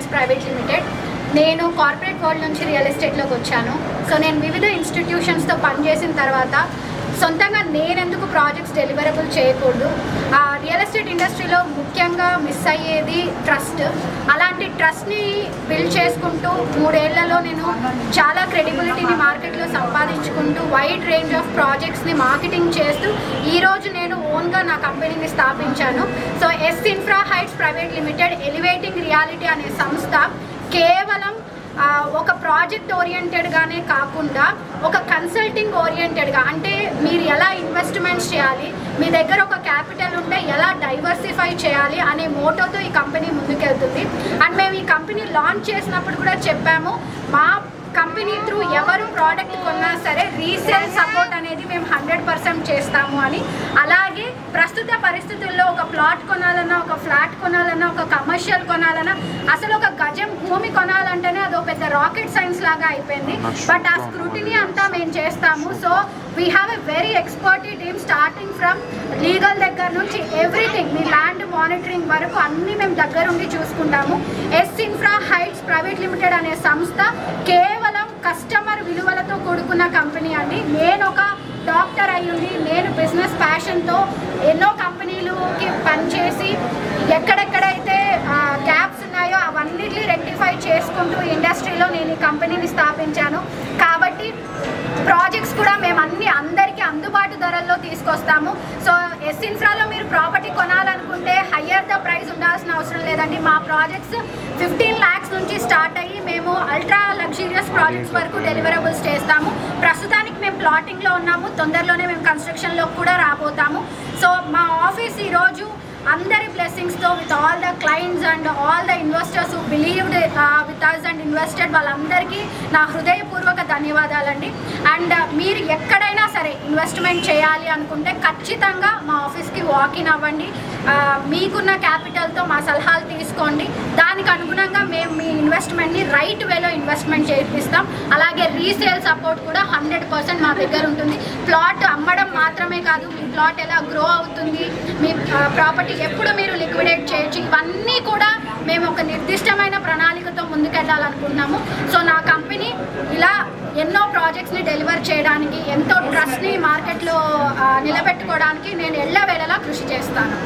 Heights private limited. నేను corporate world నుంచి real ఎస్టేట్లోకి వచ్చాను. సో నేను వివిధ ఇన్స్టిట్యూషన్స్తో పనిచేసిన తర్వాత సొంతంగా నేనెందుకు ప్రాజెక్ట్స్ డెలివరబుల్ చేయకూడదు, రియల్ ఎస్టేట్ ఇండస్ట్రీలో ముఖ్యంగా మిస్ అయ్యేది ట్రస్ట్. అలాంటి ట్రస్ట్ని బిల్డ్ చేసుకుంటూ 3 ఏళ్లలో నేను చాలా క్రెడిబిలిటీని మార్కెట్లో సంపాదించుకుంటూ వైడ్ రేంజ్ ఆఫ్ ప్రాజెక్ట్స్ని మార్కెటింగ్ చేస్తూ ఈరోజు నేను ఓన్గా నా కంపెనీని స్థాపించాను. So S infra heights private limited elevating reality అనే సంస్థ కేవలం ఒక ప్రాజెక్ట్ ఓరియంటెడ్గానే కాకుండా ఒక కన్సల్టింగ్ ఓరియంటెడ్గా, అంటే మీరు ఎలా ఇన్వెస్ట్మెంట్స్ చేయాలి, మీ దగ్గర ఒక క్యాపిటల్ ఉంటే ఎలా డైవర్సిఫై చేయాలి అనే మోటోతో ఈ కంపెనీ ముందుకెళ్తుంది. అండ్ మేము ఈ కంపెనీ లాంచ్ చేసినప్పుడు కూడా చెప్పాము, మా కంపెనీ త్రూ ఎవరు ప్రోడక్ట్ కొన్నా సరే రీసేల్ సపోర్ట్ అనేది మేము 100% చేస్తాము అని. అలాగే ప్రస్తుత పరిస్థితుల్లో ఒక ప్లాట్ కొనాలన్నా, ఒక ఫ్లాట్ కొనాలన్నా, ఒక కమర్షియల్ కొనాలన్నా, అసలు ఒక గజం భూమి కొనాలంటేనే అదో పెద్ద రాకెట్ సైన్స్ లాగా అయిపోయింది. బట్ ఆ స్క్రూటినీ అంతా మేము చేస్తాము. So we have a very ఎక్స్పర్టీ team starting from legal దగ్గర నుంచి ఎవ్రీథింగ్, మీ ల్యాండ్ మానిటరింగ్ వరకు అన్నీ మేము దగ్గరుండి చూసుకుంటాము. S infra heights private limited అనే సంస్థ కేవలం కస్టమర్ విలువలతో కూడుకున్న కంపెనీ అండి. నేను ఒక డాక్టర్ అయ్యుండి నేను బిజినెస్ ప్యాషన్తో ఎన్నో కంపెనీలకి పనిచేసి ఎక్కడెక్కడైతే గ్యాప్స్ ఉన్నాయో అవన్నిటిని రెక్టిఫై చేసుకుంటూ ఇండస్ట్రీలో నేను ఈ కంపెనీని స్థాపించాను. కాబట్టి ప్రాజెక్ట్స్ కూడా మేము అందరికీ అందుబాటు ధరల్లో తీసుకొస్తాము. సో ఎస్ ఇన్ఫ్రాలో మీరు ప్రాపర్టీ కొనాలనుకుంటే హయ్యర్ ద ప్రైస్ ఉండాల్సిన అవసరం లేదండి. మా ప్రాజెక్ట్స్ 15 lakhs నుంచి స్టార్ట్ అయ్యి మేము అల్ట్రా లగ్జూరియస్ ప్రాజెక్ట్స్ వరకు డెలివరబుల్స్ చేస్తాము. ప్రస్తుతానికి మేము ప్లాటింగ్లో ఉన్నాము, తొందరలోనే మేము కన్స్ట్రక్షన్లో కూడా రాబోతాము. సో మా ఆఫీస్ ఈరోజు అందరి బ్లెస్సింగ్స్తో with all the clients and all the investors who believed with us and invested, వాళ్ళందరికీ నా హృదయపూర్వక ధన్యవాదాలండి. అండ్ మీరు ఎక్కడైనా సరే ఇన్వెస్ట్మెంట్ చేయాలి అనుకుంటే ఖచ్చితంగా మా ఆఫీస్కి వాకిన్ అవ్వండి. మీకున్న క్యాపిటల్తో మా సలహాలు తీసుకోండి. దానికి అనుగుణంగా మేము మీ ఇన్వెస్ట్మెంట్ని రైట్ వేలో ఇన్వెస్ట్మెంట్ చేపిస్తాం. అలాగే రీసేల్ సపోర్ట్ కూడా 100% మా దగ్గర ఉంటుంది. ప్లాట్ అమ్మడం మాత్రమే కాదు, మీ ప్లాట్ ఎలా గ్రో అవుతుంది, మీ ప్రాపర్టీ ఎప్పుడు మీరు లిక్విడేట్ చేయొచ్చు, ఇవన్నీ కూడా మేము ఒక నిర్దిష్టమైన ప్రణాళికతో ముందుకెళ్ళాలనుకుంటున్నాము. సో నా కంపెనీ ఇలా ఎన్నో ప్రాజెక్ట్స్ని డెలివర్ చేయడానికి, ఎంతో ట్రస్ట్ని మార్కెట్లో నిలబెట్టుకోవడానికి నేను ఎల్లవేళలా కృషి చేస్తాను.